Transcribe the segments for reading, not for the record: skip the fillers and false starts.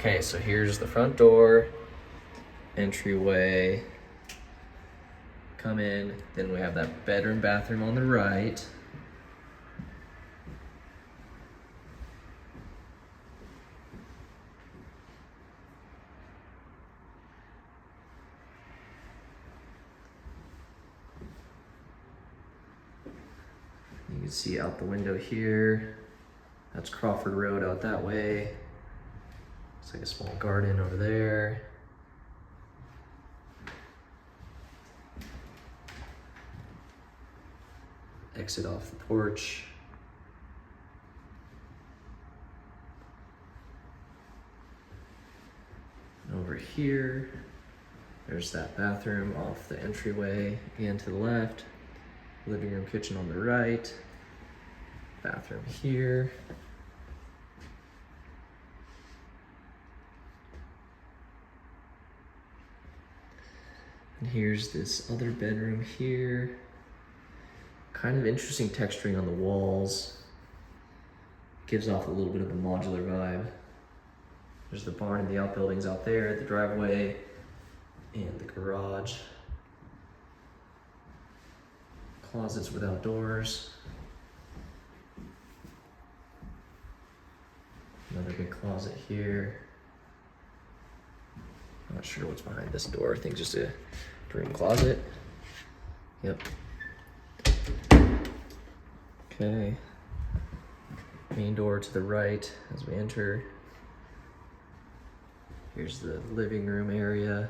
Okay, so here's the front door, entryway. Come in, then we have that bedroom, bathroom on the right. You can see out the window here. That's Crawford Road out that way. It's like a small garden over there. Exit off the porch. And over here, there's that bathroom off the entryway, again to the left. Living room, kitchen on the right. Bathroom here. And here's this other bedroom here. Kind of interesting texturing on the walls. Gives off a little bit of a modular vibe. There's the barn and the outbuildings out there, the driveway, and the garage. Closets without doors. Another big closet here. Not sure what's behind this door. I think just a broom closet. Yep. Okay. Main door to the right as we enter. Here's the living room area.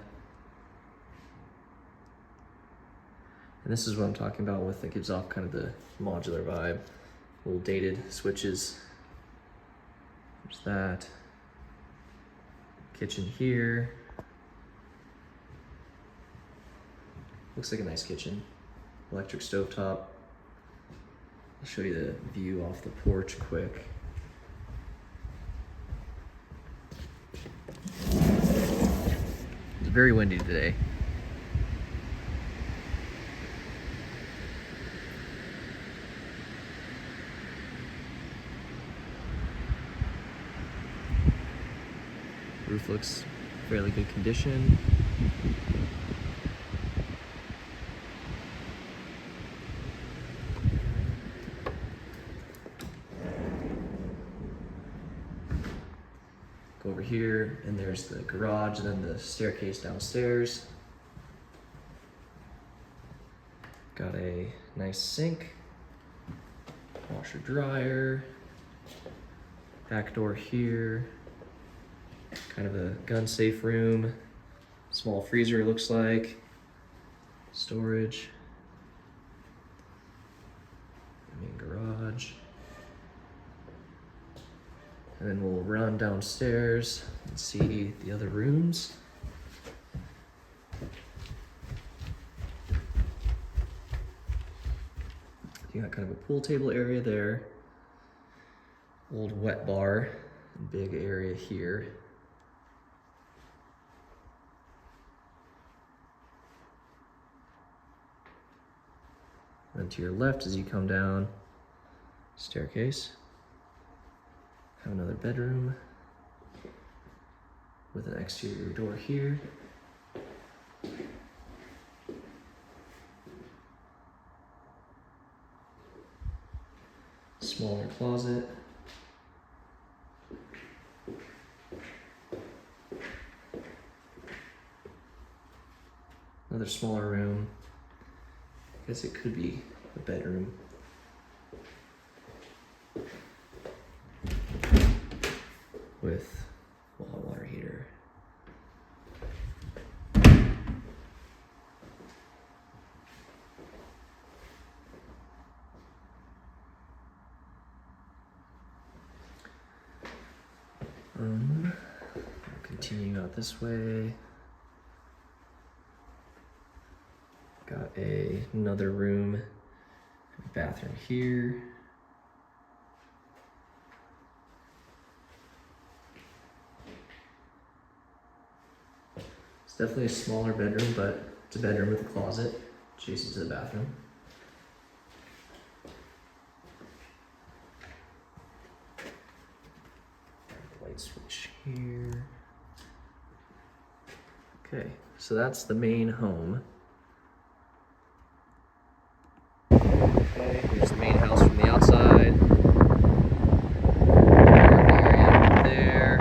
And this is what I'm talking about with it gives off kind of the modular vibe. Little dated switches. There's that. Kitchen here. Looks like a nice kitchen. Electric stovetop. I'll show you the view off the porch quick. It's very windy today. Roof looks fairly good condition. Go over here, and there's the garage, and then the staircase downstairs. Got a nice sink, washer dryer, back door here. Kind of a gun safe room, small freezer it looks like, storage, main garage. And then we'll run downstairs and see the other rooms. You got kind of a pool table area there, old wet bar, big area here. Then to your left as you come down, staircase. Have another bedroom with an exterior door here. Smaller closet. Another smaller room. I guess it could be a bedroom. With a hot water heater. Continue out this way. Got another room, bathroom here. It's definitely a smaller bedroom, but it's a bedroom with a closet adjacent to the bathroom. Light switch here. Okay, so that's the main home. Okay, here's the main house from the outside. Garden area there.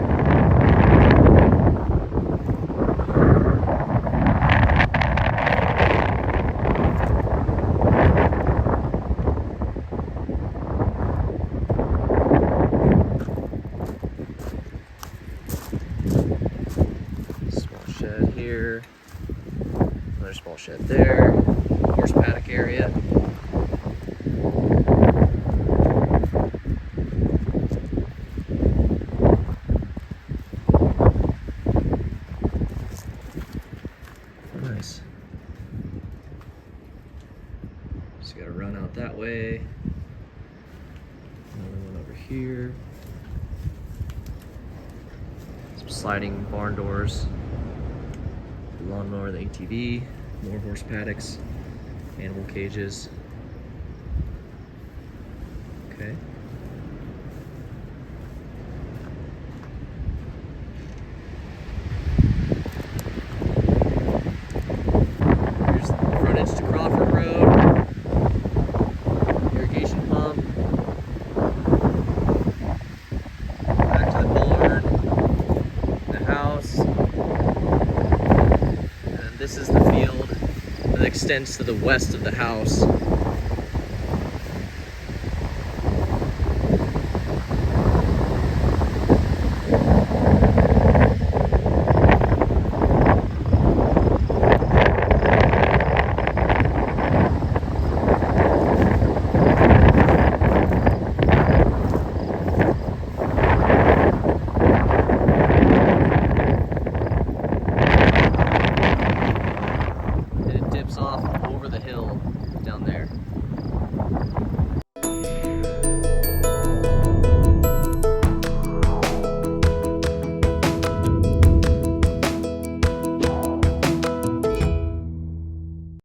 Small shed here. Another small shed there. Horse paddock area. Nice. So you gotta run out that way. Another one over here. Some sliding barn doors. Lawnmower, the ATV, more horse paddocks, animal cages. Okay. Here's the frontage to Crawford Road. Irrigation pump. Back to the barn. The house. And this is the field that extends to the west of the house.